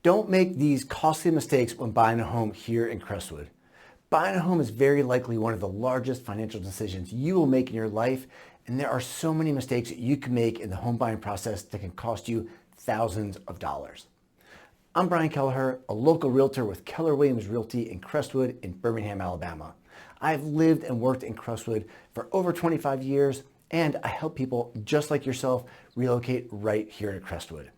Don't make these costly mistakes when buying a home here in Crestwood. Buying a home is very likely one of the largest financial decisions you will make in your life, and there are so many mistakes that you can make in the home buying process that can cost you thousands of dollars. I'm Brian Kelleher, a local realtor with Keller Williams Realty in Crestwood in Birmingham, Alabama. I've lived and worked in Crestwood for over 25 years, and I help people just like yourself relocate right here to Crestwood.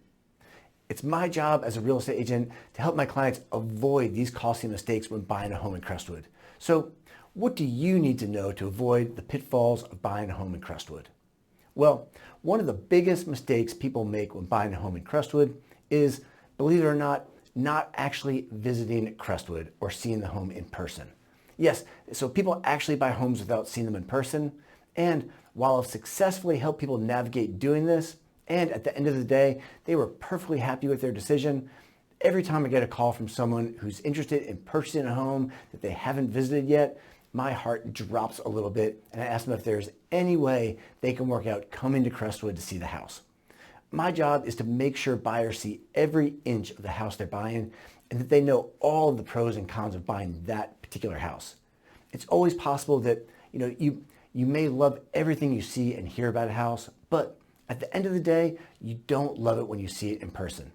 It's my job as a real estate agent to help my clients avoid these costly mistakes when buying a home in Crestwood. So what do you need to know to avoid the pitfalls of buying a home in Crestwood? Well, one of the biggest mistakes people make when buying a home in Crestwood is, believe it or not actually visiting Crestwood or seeing the home in person. Yes, so people actually buy homes without seeing them in person. And while I've successfully helped people navigate doing this, and at the end of the day, they were perfectly happy with their decision, every time I get a call from someone who's interested in purchasing a home that they haven't visited yet, my heart drops a little bit, and I ask them if there's any way they can work out coming to Crestwood to see the house. My job is to make sure buyers see every inch of the house they're buying and that they know all of the pros and cons of buying that particular house. It's always possible that you may love everything you see and hear about a house, but at the end of the day, you don't love it when you see it in person.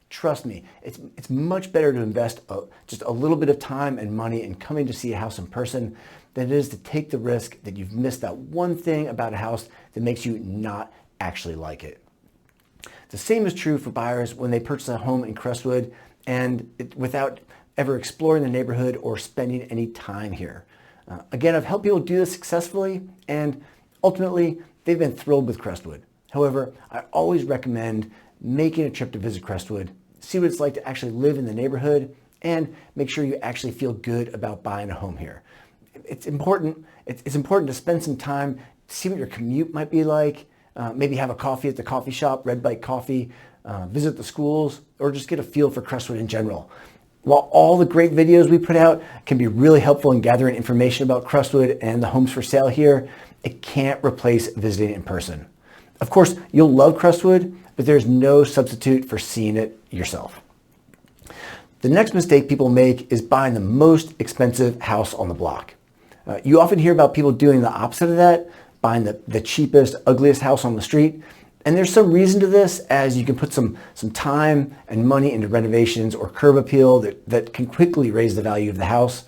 Trust me, it's much better to invest just a little bit of time and money in coming to see a house in person than it is to take the risk that you've missed that one thing about a house that makes you not actually like it. The same is true for buyers when they purchase a home in Crestwood without ever exploring the neighborhood or spending any time here. Again, I've helped people do this successfully, and ultimately, they've been thrilled with Crestwood. However, I always recommend making a trip to visit Crestwood, see what it's like to actually live in the neighborhood, and make sure you actually feel good about buying a home here. It's important to spend some time, see what your commute might be like, maybe have a coffee at the coffee shop, Red Bike Coffee, visit the schools, or just get a feel for Crestwood in general. While all the great videos we put out can be really helpful in gathering information about Crestwood and the homes for sale here, it can't replace visiting in person. Of course, you'll love Crestwood, but there's no substitute for seeing it yourself. The next mistake people make is buying the most expensive house on the block. You often hear about people doing the opposite of that, buying the cheapest, ugliest house on the street. And there's some reason to this, as you can put some time and money into renovations or curb appeal that can quickly raise the value of the house.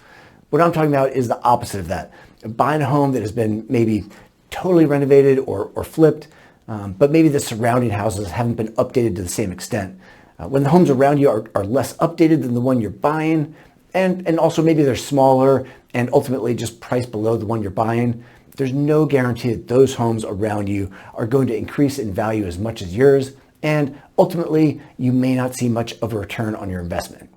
What I'm talking about is the opposite of that. Buying a home that has been maybe totally renovated or flipped, but maybe the surrounding houses haven't been updated to the same extent. When the homes around you are less updated than the one you're buying, and also maybe they're smaller and ultimately just priced below the one you're buying, there's no guarantee that those homes around you are going to increase in value as much as yours, and ultimately you may not see much of a return on your investment.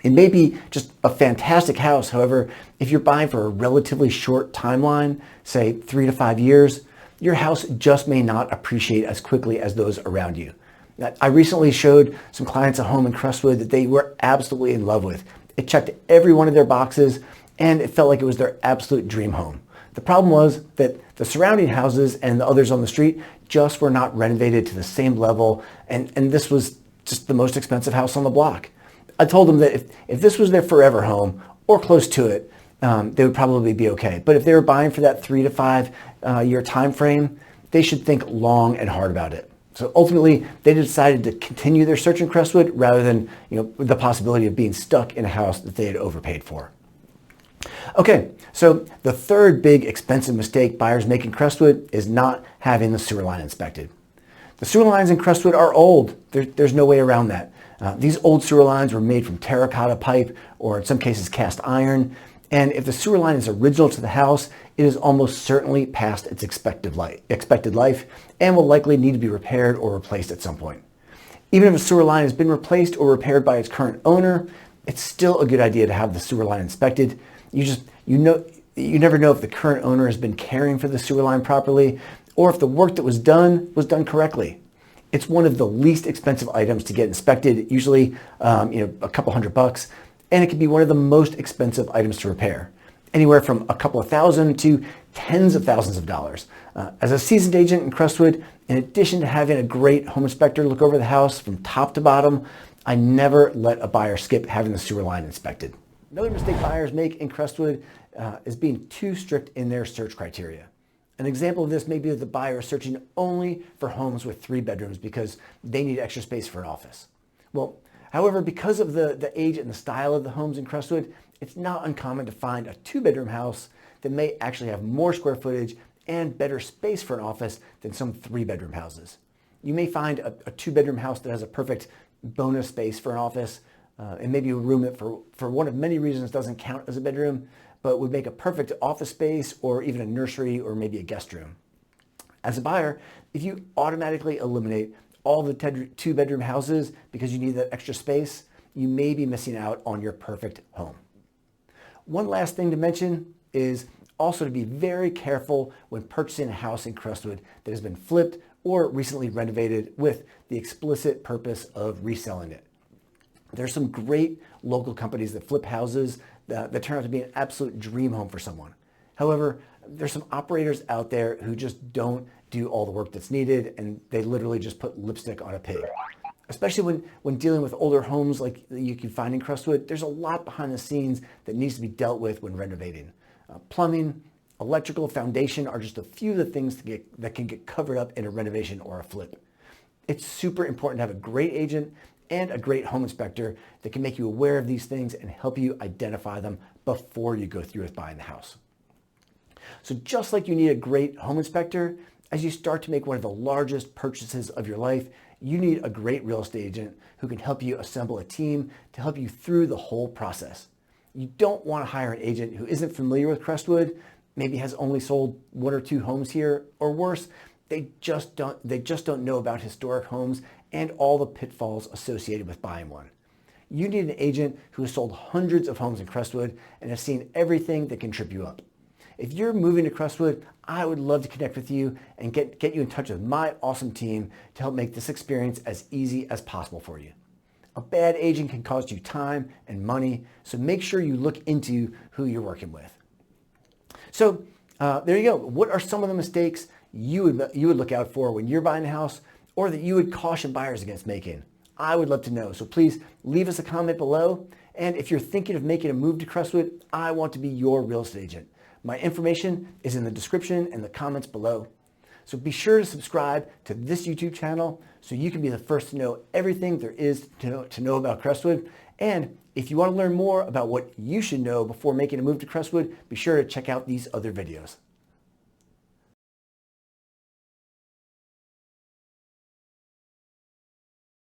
It may be just a fantastic house. However, if you're buying for a relatively short timeline, say 3 to 5 years, your house just may not appreciate as quickly as those around you. I recently showed some clients a home in Crestwood that they were absolutely in love with. It checked every one of their boxes, and it felt like it was their absolute dream home. The problem was that the surrounding houses and the others on the street just were not renovated to the same level, and this was just the most expensive house on the block. I told them that if this was their forever home or close to it, they would probably be okay. But if they were buying for that 3 to 5 year time frame, they should think long and hard about it. So ultimately, they decided to continue their search in Crestwood rather than the possibility of being stuck in a house that they had overpaid for. Okay, so the third big expensive mistake buyers make in Crestwood is not having the sewer line inspected. The sewer lines in Crestwood are old. There's no way around that. These old sewer lines were made from terracotta pipe or in some cases cast iron. And if the sewer line is original to the house, it is almost certainly past its expected life and will likely need to be repaired or replaced at some point. Even if a sewer line has been replaced or repaired by its current owner, it's still a good idea to have the sewer line inspected. You never know if the current owner has been caring for the sewer line properly or if the work that was done correctly. It's one of the least expensive items to get inspected, usually a couple $100, and it can be one of the most expensive items to repair, anywhere from a couple of thousand to tens of thousands of dollars. As a seasoned agent in Crestwood, in addition to having a great home inspector look over the house from top to bottom, I never let a buyer skip having the sewer line inspected. Another mistake buyers make in Crestwood is being too strict in their search criteria. An example of this may be that the buyer is searching only for homes with 3 bedrooms because they need extra space for an office. Well, however, because of the age and the style of the homes in Crestwood, it's not uncommon to find a 2-bedroom house that may actually have more square footage and better space for an office than some 3-bedroom houses. You may find a 2-bedroom house that has a perfect bonus space for an office, and maybe a room that for one of many reasons doesn't count as a bedroom, but would make a perfect office space or even a nursery or maybe a guest room. As a buyer, if you automatically eliminate all the 2-bedroom houses because you need that extra space, you may be missing out on your perfect home. One last thing to mention is also to be very careful when purchasing a house in Crestwood that has been flipped or recently renovated with the explicit purpose of reselling it. There's some great local companies that flip houses that turn out to be an absolute dream home for someone. However, there's some operators out there who just don't do all the work that's needed, and they literally just put lipstick on a pig. Especially when dealing with older homes like you can find in Crestwood, there's a lot behind the scenes that needs to be dealt with when renovating. Plumbing, electrical, foundation are just a few of the things that can get covered up in a renovation or a flip. It's super important to have a great agent and a great home inspector that can make you aware of these things and help you identify them before you go through with buying the house. So just like you need a great home inspector, as you start to make one of the largest purchases of your life, you need a great real estate agent who can help you assemble a team to help you through the whole process. You don't want to hire an agent who isn't familiar with Crestwood, maybe has only sold 1 or 2 homes here, or worse, they just don't know about historic homes and all the pitfalls associated with buying one. You need an agent who has sold hundreds of homes in Crestwood and has seen everything that can trip you up. If you're moving to Crestwood, I would love to connect with you and get you in touch with my awesome team to help make this experience as easy as possible for you. A bad agent can cost you time and money, so make sure you look into who you're working with. So there you go. What are some of the mistakes you would look out for when you're buying a house, or that you would caution buyers against making? I would love to know. So please leave us a comment below. And if you're thinking of making a move to Crestwood, I want to be your real estate agent. My information is in the description and the comments below. So be sure to subscribe to this YouTube channel so you can be the first to know everything there is to know about Crestwood. And if you want to learn more about what you should know before making a move to Crestwood, be sure to check out these other videos.